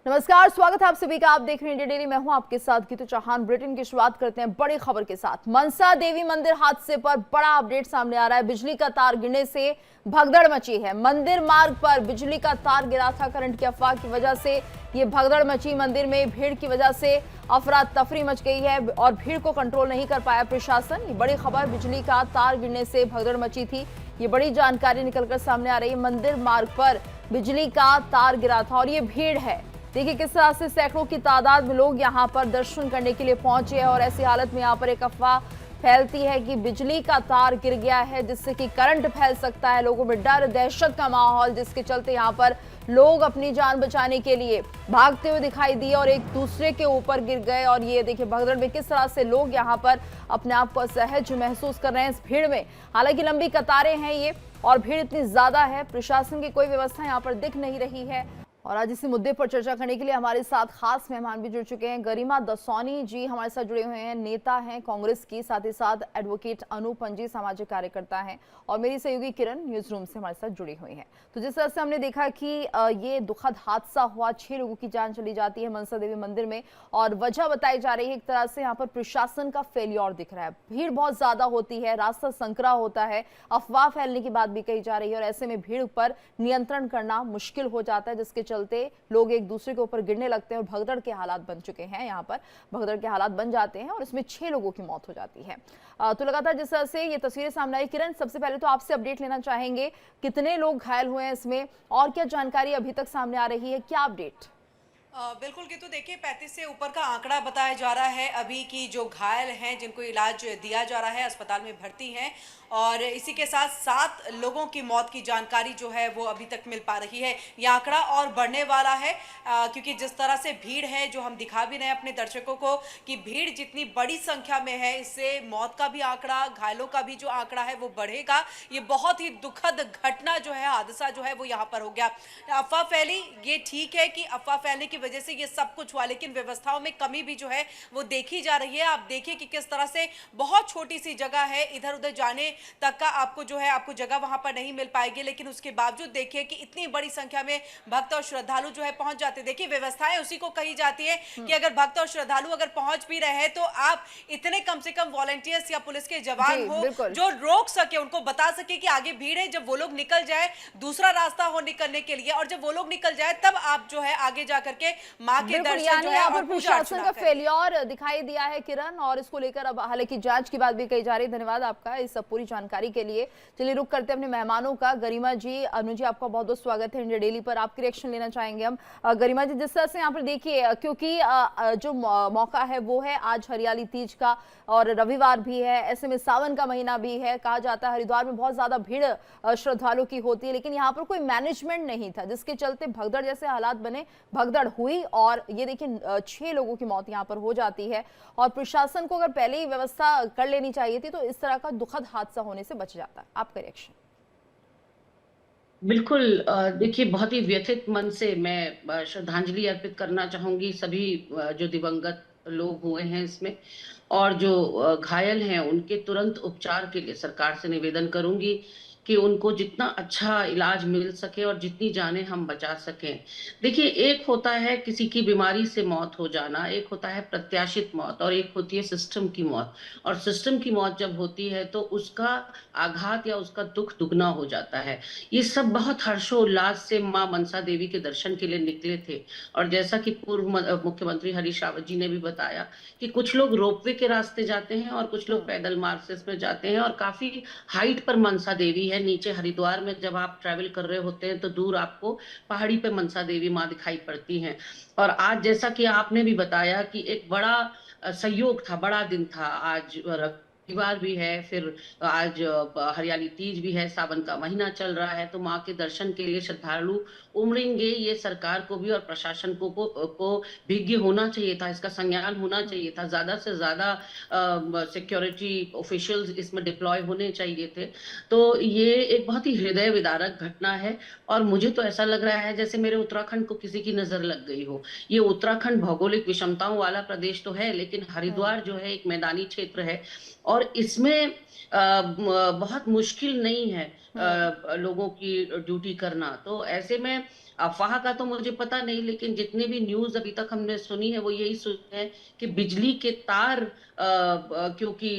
नमस्कार, स्वागत है आप सभी का। आप देख रहे हैं इंडिया डेली। मैं हूं आपके साथ गीतू चौहान। बुलेटिन की शुरुआत करते हैं बड़ी खबर के साथ। मनसा देवी मंदिर हादसे पर बड़ा अपडेट सामने आ रहा है। बिजली का तार गिरने से भगदड़ मची है। मंदिर मार्ग पर बिजली का तार गिरा था। करंट की अफवाह की वजह से ये भगदड़ मची। मंदिर में भीड़ की वजह से अफरा तफरी मच गई है और भीड़ को कंट्रोल नहीं कर पाया प्रशासन। ये बड़ी खबर, बिजली का तार गिरने से भगदड़ मची थी, ये बड़ी जानकारी निकलकर सामने आ रही है। मंदिर मार्ग पर बिजली का तार गिरा था और ये भीड़ है। देखिए किस तरह से सैकड़ों की तादाद में लोग यहाँ पर दर्शन करने के लिए पहुंचे हैं और ऐसी हालत में यहाँ पर एक अफवाह फैलती है कि बिजली का तार गिर गया है, जिससे कि करंट फैल सकता है। लोगों में डर, दहशत का माहौल, जिसके चलते यहाँ पर लोग अपनी जान बचाने के लिए भागते हुए दिखाई दिए और एक दूसरे के ऊपर गिर गए। और ये देखिए भगदड़ में किस तरह से लोग यहाँ पर अपने आप को असहज महसूस कर रहे हैं इस भीड़ में। हालांकि लंबी कतारें हैं ये और भीड़ इतनी ज्यादा है, प्रशासन की कोई व्यवस्था यहाँ पर दिख नहीं रही है। और आज इसी मुद्दे पर चर्चा करने के लिए हमारे साथ खास मेहमान भी जुड़ चुके हैं। गरिमा दसौनी जी हमारे साथ जुड़े हुए हैं, नेता हैं कांग्रेस की, साथ ही साथ एडवोकेट अनूपन जी सामाजिक कार्यकर्ता हैं और मेरी सहयोगी किरण न्यूज रूम से हमारे साथ जुड़ी हुई हैं। तो जिस तरह से हमने देखा कि ये दुखद हादसा हुआ, 6 लोगों की जान चली जाती है मनसा देवी मंदिर में और वजह बताई जा रही है एक तरह से यहाँ पर प्रशासन का फेलियर दिख रहा है। भीड़ बहुत ज्यादा होती है, रास्ता संकरा होता है, अफवाह फैलने की बात भी कही जा रही है और ऐसे में भीड़ पर नियंत्रण करना मुश्किल हो जाता है, जिसके चलते लोग एक दूसरे के ऊपर गिरने लगते हैं और भगदड़ के हालात बन चुके हैं। यहाँ पर भगदड़ के हालात बन जाते हैं और इसमें 6 लोगों की मौत हो जाती है। तो लगातार जिस तरह से ये तस्वीरें सामने आई, किरण सबसे पहले तो आपसे अपडेट लेना चाहेंगे, कितने लोग घायल हुए हैं इसमें और क्या जानकारी अभी तक सामने आ रही है, क्या अपडेट? बिल्कुल तो देखिए 35 से ऊपर का आंकड़ा बताया जा रहा है अभी की। जो घायल हैं जिनको इलाज दिया जा रहा है, अस्पताल में भर्ती हैं और इसी के साथ 7 लोगों की मौत की जानकारी जो है वो अभी तक मिल पा रही है। ये आंकड़ा और बढ़ने वाला है क्योंकि जिस तरह से भीड़ है, जो हम दिखा भी रहे हैं अपने दर्शकों को कि भीड़ जितनी बड़ी संख्या में है, इससे मौत का भी आंकड़ा, घायलों का भी जो आंकड़ा है वो बढ़ेगा। ये बहुत ही दुखद घटना जो है, हादसा जो है वो यहाँ पर हो गया। अफवाह फैली, ये ठीक है कि अफवाह फैलने की वजह से ये सब कुछ हुआ, लेकिन व्यवस्थाओं में कमी भी जो है वो देखी जा रही है। आप देखिए कि किस तरह से बहुत छोटी सी जगह है, इधर उधर जाने तक का आपको जो है आपको जगह वहां पर नहीं मिल पाएगी, लेकिन उसके बावजूद देखिए कि इतनी बड़ी संख्या में भक्त और श्रद्धालु जो है पहुंच जाते। देखिए व्यवस्थाएं उसी को कही जाती है कि अगर भक्त और श्रद्धालु अगर पहुंच भी रहे हैं तो आप इतने कम से कम वॉलंटियर्स या पुलिस के जवान हो जो रोक सके, उनको बता सके कि आगे भीड़ है। जब वो लोग निकल जाए, दूसरा रास्ता हो निकलने के लिए, और जब वो लोग निकल जाए तब आप जो है आगे जाकर के मां के दर्शन जो है और प्रशासन का फेलियर दिखाई दिया है किरण, और इसको लेकर अब हालांकि जांच की बात भी कही जा रही है। धन्यवाद आपका इस पूरी जानकारी के लिए। चलिए रुक करते हैं अपने मेहमानों का। गरिमा जी, अनु जी, आपका बहुत बहुत स्वागत है इंडिया डेली पर। आपके रिएक्शन लेना चाहेंगे हम। गरिमा जी, जिस तरह से यहाँ पर देखिए, क्योंकि जो मौका है वो है आज हरियाली तीज का और रविवार भी है, ऐसे में सावन का महीना भी है। कहा जाता है हरिद्वार में बहुत ज्यादा भीड़ श्रद्धालुओं की होती है, लेकिन यहाँ पर कोई मैनेजमेंट नहीं था, जिसके चलते भगदड़ जैसे हालात बने, भगदड़ हुई और ये देखिए 6 लोगों की मौत यहाँ पर हो जाती है। और प्रशासन को अगर पहले ही व्यवस्था कर लेनी चाहिए थी तो इस तरह का दुखद हादसा होने से बच जाता है। आपका रिएक्शन? बिल्कुल, देखिए बहुत ही व्यथित मन से मैं श्रद्धांजलि अर्पित करना चाहूंगी सभी जो दिवंगत लोग हुए हैं इसमें, और जो घायल हैं उनके तुरंत उपचार के लिए सरकार से निवेदन करूंगी कि उनको जितना अच्छा इलाज मिल सके और जितनी जानें हम बचा सकें। देखिए, एक होता है किसी की बीमारी से मौत हो जाना, एक होता है प्रत्याशित मौत और एक होती है सिस्टम की मौत। और सिस्टम की मौत जब होती है तो उसका आघात या उसका दुख दुगना हो जाता है। ये सब बहुत हर्षोल्लास से मां मनसा देवी के दर्शन के लिए निकले थे, और जैसा कि पूर्व मुख्यमंत्री हरीश रावत जी ने भी बताया कि कुछ लोग रोपवे के रास्ते जाते हैं और कुछ लोग पैदल मार्ग से इसमें जाते हैं, और काफी हाइट पर मनसा देवी है। नीचे हरिद्वार में जब आप ट्रैवल कर रहे होते हैं तो दूर आपको पहाड़ी पे मनसा देवी माँ दिखाई पड़ती हैं। और आज जैसा कि आपने भी बताया कि एक बड़ा संयोग था, बड़ा दिन था, आज रविवार भी है, फिर आज हरियाली तीज भी है, सावन का महीना चल रहा है, तो माँ के दर्शन के लिए श्रद्धालु उमड़ेंगे। ये सरकार को भी और प्रशासन को विज्ञ होना चाहिए था, इसका संज्ञान होना चाहिए था। ज्यादा से ज्यादा सिक्योरिटी ऑफिशियल्स इसमें डिप्लॉय होने चाहिए थे। तो ये एक बहुत ही हृदय विदारक घटना है, और मुझे तो ऐसा लग रहा है जैसे मेरे उत्तराखंड को किसी की नजर लग गई हो। ये उत्तराखंड भौगोलिक विषमताओं वाला प्रदेश तो है, लेकिन हरिद्वार जो है एक मैदानी क्षेत्र है, और इसमें बहुत मुश्किल नहीं है लोगों की ड्यूटी करना। तो ऐसे में अफवाह का तो मुझे पता नहीं, लेकिन जितने भी न्यूज़ अभी तक हमने सुनी है वो यही सुनी है कि बिजली के तार क्योंकि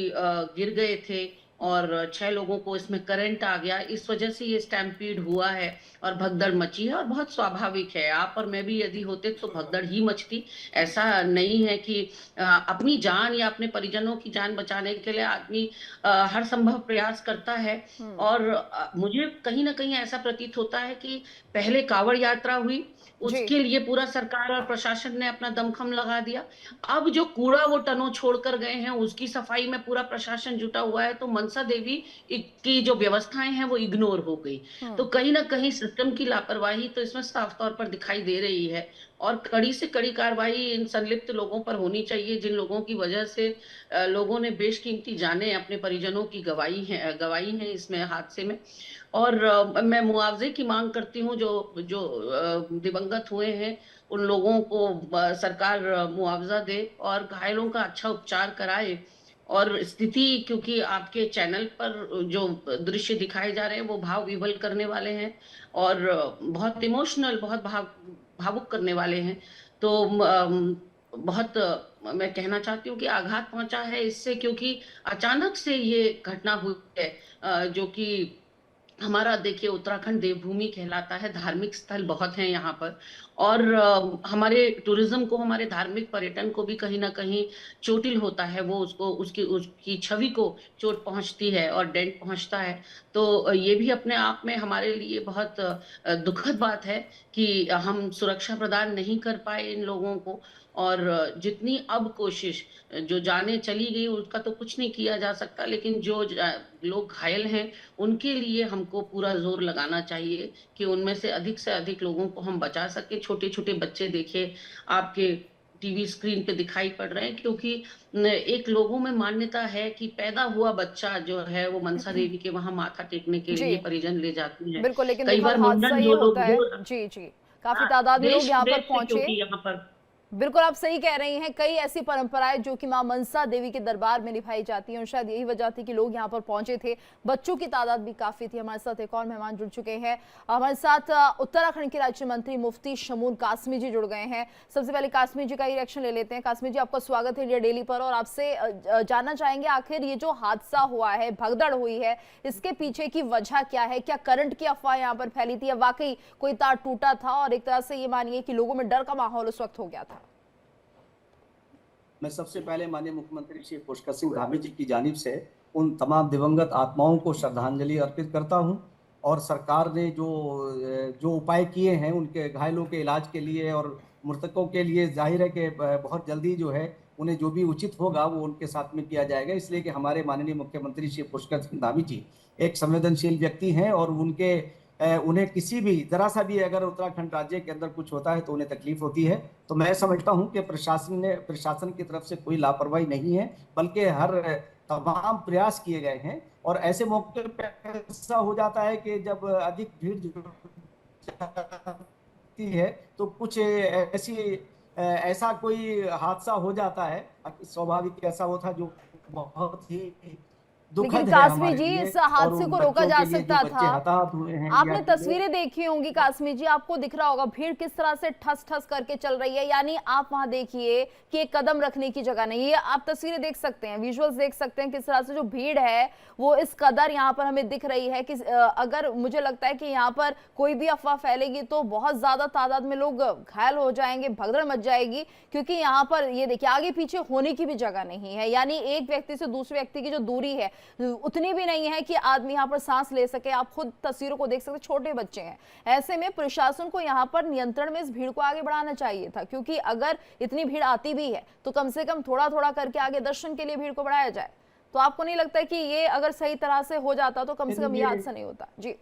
गिर गए थे और 6 लोगों को इसमें करंट आ गया, इस वजह से ये स्टैम्पीड हुआ है और भगदड़ मची है। और बहुत स्वाभाविक है, आप और मैं भी यदि होते तो भगदड़ ही मचती। ऐसा नहीं है कि अपनी जान या अपने परिजनों की जान बचाने के लिए आदमी हर संभव प्रयास करता है। और मुझे कहीं ना कहीं ऐसा प्रतीत होता है कि पहले कांवड़ यात्रा हुई, जी। उसके लिए पूरा सरकार और प्रशासन ने अपना दमखम लगा दिया। अब जो कूड़ा वो टनों छोड़कर गए हैं उसकी सफाई में पूरा प्रशासन जुटा हुआ है, तो मनसा देवी की जो व्यवस्थाएं हैं वो इग्नोर हो गई। तो कहीं ना कहीं सिस्टम की लापरवाही तो इसमें साफ तौर पर दिखाई दे रही है, और कड़ी से कड़ी कार्रवाई इन संलिप्त लोगों पर होनी चाहिए, जिन लोगों की वजह से लोगों ने बेशकीमती जानें अपने परिजनों की गवाई हैं इसमें हादसे में। और मैं मुआवजे की मांग करती हूँ, जो जो दिवंगत हुए हैं उन लोगों को सरकार मुआवजा दे और घायलों का अच्छा उपचार कराए। और स्थिति, क्योंकि आपके चैनल पर जो दृश्य दिखाए जा रहे हैं वो भाव विभल करने वाले हैं और बहुत इमोशनल, बहुत भावुक करने वाले हैं। तो बहुत मैं कहना चाहती हूँ कि आघात पहुंचा है इससे, क्योंकि अचानक से ये घटना हुई है। जो कि हमारा, देखिए, उत्तराखंड देवभूमि कहलाता है, धार्मिक स्थल बहुत हैं यहाँ पर, और हमारे टूरिज्म को, हमारे धार्मिक पर्यटन को भी कहीं ना कहीं चोटिल होता है, वो उसको उसकी उसकी छवि को चोट पहुंचती है और डेंट पहुंचता है। तो ये भी अपने आप में हमारे लिए बहुत दुखद बात है कि हम सुरक्षा प्रदान नहीं कर पाए इन लोगों को। और जितनी अब कोशिश, जो जाने चली गई उसका तो कुछ नहीं किया जा सकता, लेकिन जो लोग घायल हैं उनके लिए हमको पूरा जोर लगाना चाहिए कि उनमें से अधिक लोगों को हम बचा सके। छोटे छोटे बच्चे देखिए आपके टीवी स्क्रीन पे दिखाई पड़ रहे हैं, क्योंकि एक लोगों में मान्यता है कि पैदा हुआ बच्चा जो है वो मनसा देवी के वहां माथा टेकने के जी लिए परिजन ले जाती हैं। बिल्कुल, लेकिन कई दुखद बार हादसा मुंडन ये जो होता लोग है। वो, जी जी, काफी तादाद में लोग देश यहाँ पर विदेश से, पहुंचे। क्योंकि यहाँ पर बिल्कुल आप सही कह रही हैं, कई ऐसी परंपराएं जो कि मां मनसा देवी के दरबार में निभाई जाती हैं और शायद यही वजह थी कि लोग यहां पर पहुंचे थे। बच्चों की तादाद भी काफी थी। हमारे साथ एक और मेहमान जुड़ चुके हैं, हमारे साथ उत्तराखंड के राज्य मंत्री मुफ्ती शमून कासमी जी जुड़ गए हैं। सबसे पहले कासमी जी का ही रिएक्शन ले लेते हैं। कासमी जी, आपका स्वागत है इंडिया डेली पर, और आपसे जानना चाहेंगे आखिर ये जो हादसा हुआ है, भगदड़ हुई है, इसके पीछे की वजह क्या है? क्या करंट की अफवाह यहाँ पर फैली थी या वाकई कोई तार टूटा था और एक तरह से ये मानिए कि लोगों में डर का माहौल उस वक्त हो गया था? मैं सबसे पहले माननीय मुख्यमंत्री श्री पुष्कर सिंह धामी जी की जानिब से उन तमाम दिवंगत आत्माओं को श्रद्धांजलि अर्पित करता हूं। और सरकार ने जो उपाय किए हैं उनके घायलों के इलाज के लिए और मृतकों के लिए, जाहिर है कि बहुत जल्दी जो है उन्हें जो भी उचित होगा वो उनके साथ में किया जाएगा। इसलिए कि हमारे माननीय मुख्यमंत्री श्री पुष्कर सिंह धामी जी एक संवेदनशील व्यक्ति हैं और उन्हें किसी भी जरा सा भी अगर उत्तराखंड राज्य के अंदर कुछ होता है तो उन्हें तकलीफ होती है। तो मैं समझता हूं कि प्रशासन की तरफ से कोई लापरवाही नहीं है, बल्कि हर तमाम प्रयास किए गए हैं। और ऐसे मौके पर ऐसा हो जाता है कि जब अधिक भीड़ जुटती है तो कुछ ऐसा कोई हादसा हो जाता है, स्वाभाविक ऐसा होता जो बहुत ही दुखद लेकिन है कासमी हमारे जी, लिए। इस और हादसे उन को रोका बच्चों जा के लिए सकता जो बच्चे था। हताहत हुए हैं, आपने तस्वीरें देखी होंगी कासमी जी, आपको दिख रहा होगा भीड़ किस तरह से ठस ठस करके चल रही है। यानी आप वहां देखिए कि एक कदम रखने की जगह नहीं है। आप तस्वीरें देख सकते हैं, विजुअल्स देख सकते हैं किस तरह से जो भीड़ है वो इस कदर यहाँ पर हमें दिख रही है कि अगर मुझे लगता है कि यहाँ पर कोई भी अफवाह फैलेगी तो बहुत ज्यादा तादाद में लोग घायल हो जाएंगे, भगदड़ मच जाएगी। क्योंकि यहाँ पर ये देखिए आगे पीछे होने की भी जगह नहीं है, यानी एक व्यक्ति से दूसरे व्यक्ति की जो दूरी है उतनी भी नहीं है कि आदमी यहाँ पर सांस ले सके। आप खुद तस्वीरों को देख सकते, छोटे बच्चे हैं। ऐसे में प्रशासन को यहाँ पर नियंत्रण में इस भीड़ को आगे बढ़ाना चाहिए था, क्योंकि अगर इतनी भीड़ आती भी है तो कम से कम थोड़ा थोड़ा करके आगे दर्शन के लिए भीड़ को बढ़ाया जाए। तो आपको नहीं लगता कि ये अगर सही तरह से हो जाता तो कम से कम ये हादसा नहीं होता? जी,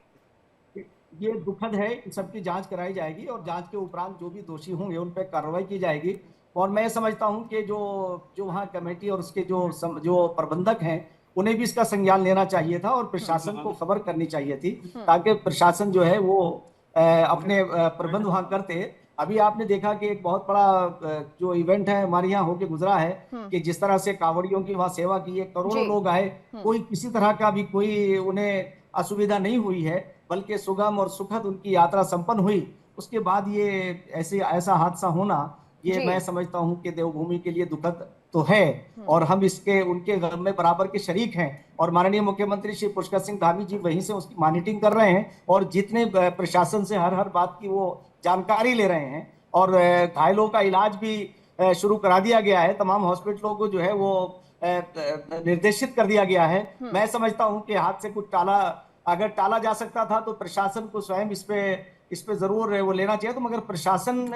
ये दुखद है, सबकी जांच कराई जाएगी और जांच के उपरांत जो भी दोषी होंगे उन पर कार्रवाई की जाएगी। और मैं समझता हूं कि जो वहाँ कमेटी और उसके जो प्रबंधक हैं उन्हें भी इसका संज्ञान लेना चाहिए था और प्रशासन को खबर करनी चाहिए थी, ताकि प्रशासन जो है वो अपने प्रबंध वहां करते अभी आपने देखा कि एक बहुत बड़ा जो इवेंट है हमारे यहाँ होके गुजरा है कि जिस तरह से कांवड़ियों की वहाँ सेवा की है, करोड़ों जी। लोग आए, कोई किसी तरह का भी कोई उन्हें असुविधा नहीं हुई है, बल्कि सुगम और सुखद उनकी यात्रा संपन्न हुई। उसके बाद ये ऐसे ऐसा हादसा होना, ये जी। मैं समझता हूँ कि देवभूमि के लिए दुखद तो है, और हम इसके उनके गम में बराबर के शरीक हैं। और माननीय मुख्यमंत्री श्री पुष्कर सिंह धामी जी वहीं से उसकी मॉनिटरिंग कर रहे हैं, और जितने प्रशासन से हर हर बात की वो जानकारी ले रहे हैं, और घायलों का इलाज भी शुरू करा दिया गया है। तमाम हॉस्पिटलों को जो है वो निर्देशित कर दिया गया है। मैं समझता हूं कि हाथ से कुछ अगर टाला जा सकता था तो प्रशासन को स्वयं इस पे जरूर वो लेना चाहिए। तो मगर प्रशासन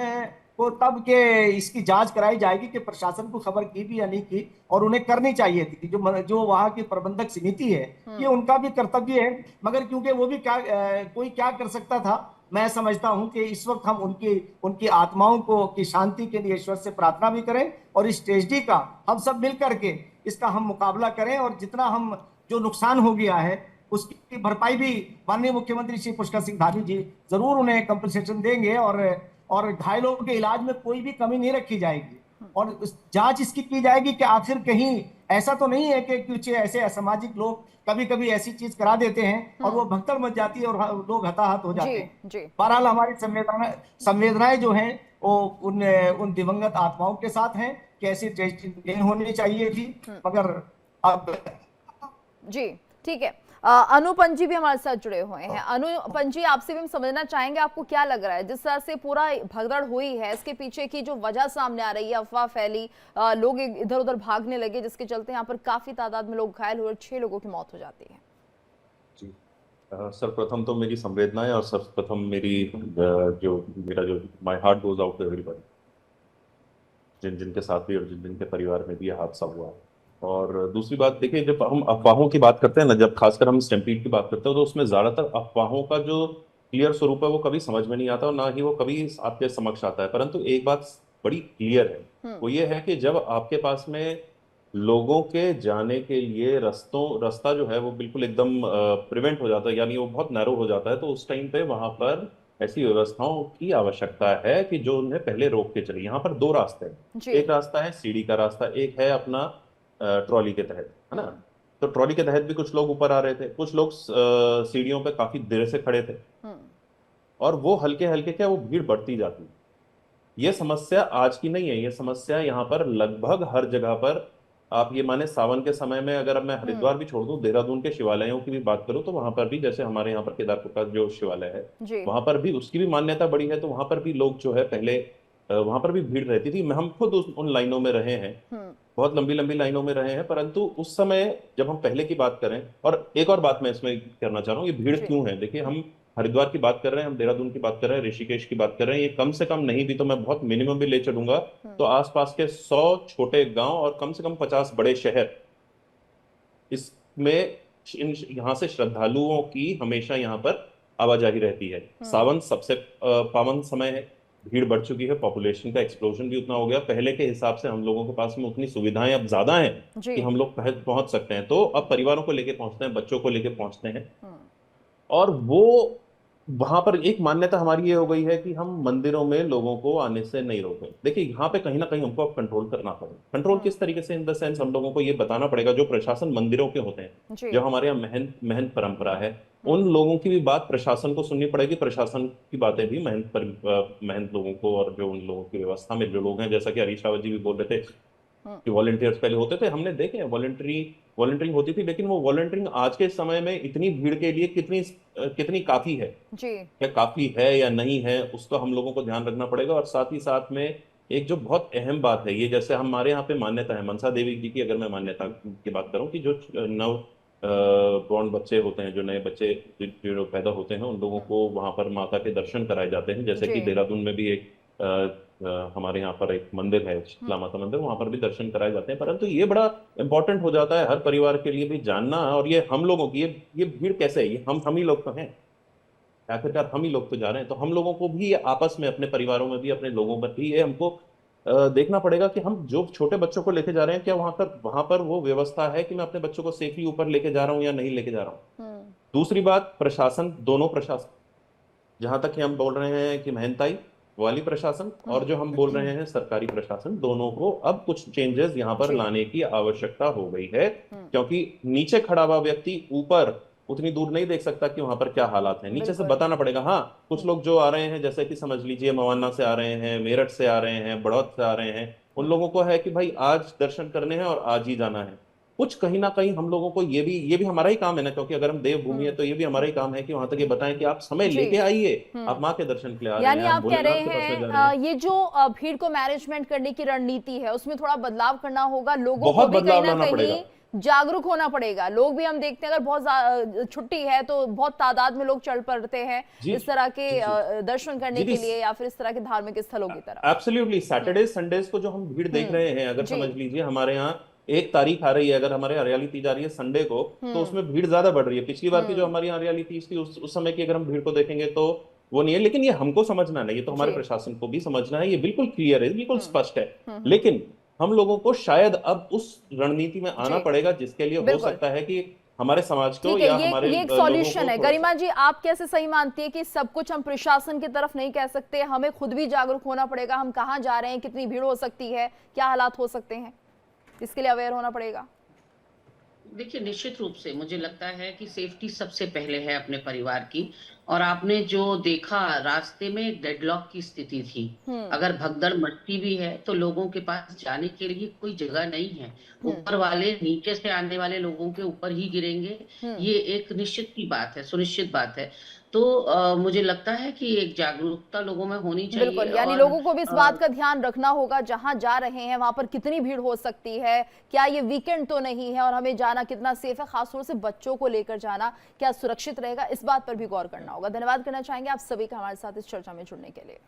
को तब के इसकी जांच कराई जाएगी कि प्रशासन को खबर की भी या नहीं की, और उन्हें करनी चाहिए थी। जो वहां की प्रबंधक समिति है, ये उनका भी कर्तव्य है, मगर क्योंकि वो भी कोई क्या कर सकता था। मैं समझता हूं कि इस वक्त हम उनकी उनकी आत्माओं को की शांति के लिए ईश्वर से प्रार्थना भी करें, और इस ट्रेजेडी का हम सब मिल करके इसका हम मुकाबला करें, और जितना हम जो नुकसान हो गया है उसकी भरपाई भी माननीय मुख्यमंत्री श्री पुष्कर सिंह धामी जी जरूर उन्हें कंपनसेशन देंगे, और घायलों के इलाज में कोई भी कमी नहीं रखी जाएगी। और जांच इसकी की जाएगी कि आखिर कहीं ऐसा तो नहीं है कि कुछ ऐसे असामाजिक लोग कभी कभी ऐसी चीज करा देते हैं और वो भगदड़ मच जाती है और लोग हताहत हो जाते जी। हैं। जी। बहरहाल हमारी संवेदनाएं जो हैं वो उन दिवंगत आत्माओं के साथ हैं कि ऐसी ट्रेजेडी नहीं होनी चाहिए थी, मगर अब जी। ठीक है। अनुपन जी भी हमारे साथ जुड़े हुए हैं। अनुपन जी, आपसे भी हम समझना चाहेंगे, आपको क्या लग रहा है जिस तरह से पूरा भगदड़ हुई है, इसके पीछे की जो वजह सामने आ रही है, अफवाह फैली, लोग इधर उधर भागने लगे, जिसके चलते यहाँ पर काफी तादाद में लोग घायल हुए और 6 लोगों की मौत हो जाती है। जी सर्वप्रथम तो मेरी संवेदनाएं, और सर्वप्रथम मेरा जो my heart goes out to everybody, जिन जिनके साथ भी और जिन जिनके परिवार में भी यह हादसा हुआ है। और दूसरी बात देखिए, जब हम अफवाहों की बात करते हैं ना, जब खासकर हम स्टैम्पीड की बात करते हैं, तो उसमें ज्यादातर अफवाहों का जो क्लियर स्वरूप है वो कभी समझ में नहीं आता, और ना ही वो कभी आपके समक्ष आता है। परंतु एक बात बड़ी क्लियर है, वो ये है कि जब आपके पास में लोगों के जाने के लिए रास्ता जो है वो बिल्कुल एकदम प्रिवेंट हो जाता है, यानी वो बहुत नैरो हो जाता है, तो उस टाइम पे वहां पर ऐसी व्यवस्थाओं की आवश्यकता है कि जो उन्हें पहले रोक के चले। यहाँ पर दो रास्ते हैं, जी। एक रास्ता है सीढ़ी का रास्ता, एक है अपना ट्रॉली के तहत, है ना। तो ट्रॉली के तहत भी कुछ लोग ऊपर आ रहे थे, कुछ लोग सीढ़ियों पे काफी देर से खड़े थे, और वो हल्के हल्के क्या वो भीड़ बढ़ती जाती। ये समस्या आज की नहीं है, ये समस्या यहाँ पर लगभग हर जगह पर, आप ये माने सावन के समय में, अगर अब मैं हरिद्वार भी छोड़ दूं, देहरादून के शिवालयों की भी बात करूं, तो वहां पर भी, जैसे हमारे यहाँ पर केदारपुर का जो शिवालय है, जी। वहां पर भी उसकी भी मान्यता बड़ी है, तो वहां पर भी लोग जो है पहले वहां पर भी भीड़ रहती थी। हम खुद उन लाइनों में रहे हैं, बहुत लंबी लंबी लाइनों में रहे हैं, परंतु उस समय जब हम पहले की बात करें, और एक और बात मैं इसमें करना चाह रहा हूँ, ये भीड़ जी। क्यों है। देखिए, हम हरिद्वार की बात कर रहे हैं, हम देहरादून की बात कर रहे हैं, ऋषिकेश की बात कर रहे हैं, ये कम से कम नहीं भी तो मैं बहुत मिनिमम भी ले चलूंगा तो आसपास के 100 छोटे गांव और कम से कम 50 बड़े शहर, इसमें यहाँ से श्रद्धालुओं की हमेशा यहाँ पर आवाजाही रहती है। सावन सबसे पावन समय है, भीड़ बढ़ चुकी है, पॉपुलेशन का एक्सप्लोजन भी उतना हो गया, पहले के हिसाब से हम लोगों के पास में उतनी सुविधाएं अब ज्यादा हैं जी। कि हम लोग पहुंच सकते हैं। तो अब परिवारों को लेके पहुंचते हैं, बच्चों को लेके पहुंचते हैं, और वो वहां पर एक मान्यता हमारी ये हो गई है कि हम मंदिरों में लोगों को आने से नहीं रोकें। देखिए, यहाँ पे कहीं ना कहीं हमको अब कंट्रोल करना पड़ेगा। कंट्रोल किस तरीके से, इन द सेंस हम लोगों को ये बताना पड़ेगा, जो प्रशासन मंदिरों के होते हैं, जी। जो हमारे यहाँ महंत परंपरा है, उन लोगों की भी बात प्रशासन को सुननी पड़ेगी। प्रशासन की बातें भी महंत लोगों को, और जो उन लोगों की व्यवस्था में जो लोग हैं, जैसा कि हरीश रावत जी भी बोल रहे थे कि वॉलंटियर्स पहले होते थे, हमने देखे वॉलंटियरिंग होती थी, लेकिन वो वॉलंटियरिंग आज के समय में इतनी भीड़ के लिए कितनी काफी है, जी। क्या काफी है या नहीं है, उसका हम लोगों को ध्यान रखना पड़ेगा। और साथ ही साथ में एक जो बहुत अहम बात है, ये जैसे हमारे यहाँ पे मान्यता है, मनसा देवी जी की अगर मैं मान्यता की बात करूं, कि जो नव बॉर्न बच्चे होते हैं, जो नए बच्चे जो पैदा होते हैं, उन लोगों को वहां पर माता के दर्शन कराए जाते हैं। जैसे कि जी। देहरादून में भी एक हमारे यहाँ पर एक मंदिर है, शीतला माता मंदिर, वहां पर भी दर्शन कराए जाते हैं। परंतु ये बड़ा इंपॉर्टेंट हो जाता है हर परिवार के लिए भी जानना, और ये हम लोगों की ये भीड़ कैसे है, ये हम ही लोग तो हैं, आखिरकार हम ही लोग तो जा रहे हैं। तो हम लोगों को भी आपस में, अपने परिवारों में भी, अपने लोगों पर भी ये हमको देखना पड़ेगा कि हम जो छोटे बच्चों को लेके जा रहे हैं, क्या वहां पर वो व्यवस्था है कि मैं अपने बच्चों को सेफली ऊपर लेके जा रहा हूँ या नहीं लेके जा रहा हूँ। दूसरी बात, प्रशासन, दोनों प्रशासन, जहां तक कि हम बोल रहे हैं कि महंताई, वाली प्रशासन और जो हम बोल रहे हैं सरकारी प्रशासन, दोनों को अब कुछ चेंजेस यहाँ पर जी। लाने की आवश्यकता हो गई है, क्योंकि नीचे खड़ा हुआ व्यक्ति ऊपर उतनी दूर नहीं देख सकता कि वहां पर क्या हालात हैं। नीचे से बिल्कुल। बताना पड़ेगा। हाँ, कुछ लोग जो आ रहे हैं, जैसे कि समझ लीजिए मवाना से आ रहे हैं, मेरठ से आ रहे हैं, बड़ौद से आ रहे हैं, उन लोगों को है कि भाई आज दर्शन करने हैं और आज ही जाना है। कुछ कहीं ना कहीं हम लोगों को ये भी हमारा ही काम है ना, क्योंकि अगर हम देवभूमि है तो ये भी हमारा ही काम है कि वहां तक ये बताएं कि आप समय जी। लेके आइए, आप माँ के दर्शन के लिए आ रहे यानी हैं, आप आप कह रहे भोलेनाथ के पास में जा रहे हैं हैं। ये जो भीड़ को मैनेजमेंट करने की रणनीति है उसमें थोड़ा बदलाव करना होगा, लोगों को बहुत भी कहीं बदलाव ना लाना कहीं पड़ेगा। जागरूक होना पड़ेगा। लोग भी हम देखते हैं अगर बहुत छुट्टी है तो बहुत तादाद में लोग चढ़ पड़ते हैं जी इस तरह के जी जी दर्शन करने जी के लिए या फिर इस तरह के धार्मिक स्थलों की तरफ। एब्सोल्युटली। सैटरडे संडेज को जो हम भीड़ देख रहे हैं, अगर जी। समझ लीजिए हमारे यहाँ 1 तारीख आ रही है, अगर हमारे हरियाली तीज आ रही है संडे को, तो उसमें भीड़ ज्यादा बढ़ रही है। पिछली बार की जो हमारी यहाँ हरियाली तीज थी उस समय की अगर हम भीड़ को देखेंगे तो वो नहीं है। लेकिन ये हमको समझना नहीं, ये तो हमारे जी। प्रशासन को भी समझना है, ये बिल्कुल क्लियर है, बिल्कुल स्पष्ट है। लेकिन हम लोगों को शायद अब उस रणनीति में आना जी। पड़ेगा जिसके लिए हो बिल्कुल। सकता है कि हमारे समाज को ठीक है, या हमारे ये एक लोगों सॉल्यूशन को है। थोड़ा गरिमा जी, आप कैसे सही मानती है कि सब कुछ हम प्रशासन की तरफ नहीं कह सकते, हमें खुद भी जागरूक होना पड़ेगा, हम कहाँ जा रहे हैं, कितनी भीड़ हो सकती है, क्या हालात हो सकते हैं, इसके लिए अवेयर होना पड़ेगा। देखिए, निश्चित रूप से मुझे लगता है कि सेफ्टी सबसे पहले है अपने परिवार की। और आपने जो देखा रास्ते में डेडलॉक की स्थिति थी, अगर भगदड़ मचती भी है तो लोगों के पास जाने के लिए कोई जगह नहीं है। ऊपर वाले नीचे से आने वाले लोगों के ऊपर ही गिरेंगे, ये एक निश्चित की बात है, सुनिश्चित बात है। तो मुझे लगता है कि एक जागरूकता लोगों में होनी बिल्कुल, चाहिए। यानी और लोगों को भी इस बात का ध्यान रखना होगा जहां जा रहे हैं वहां पर कितनी भीड़ हो सकती है, क्या ये वीकेंड तो नहीं है और हमें जाना कितना सेफ है, खासतौर से बच्चों को लेकर जाना क्या सुरक्षित रहेगा, इस बात पर भी गौर करना होगा। धन्यवाद करना चाहेंगे आप सभी का हमारे साथ इस चर्चा में जुड़ने के लिए।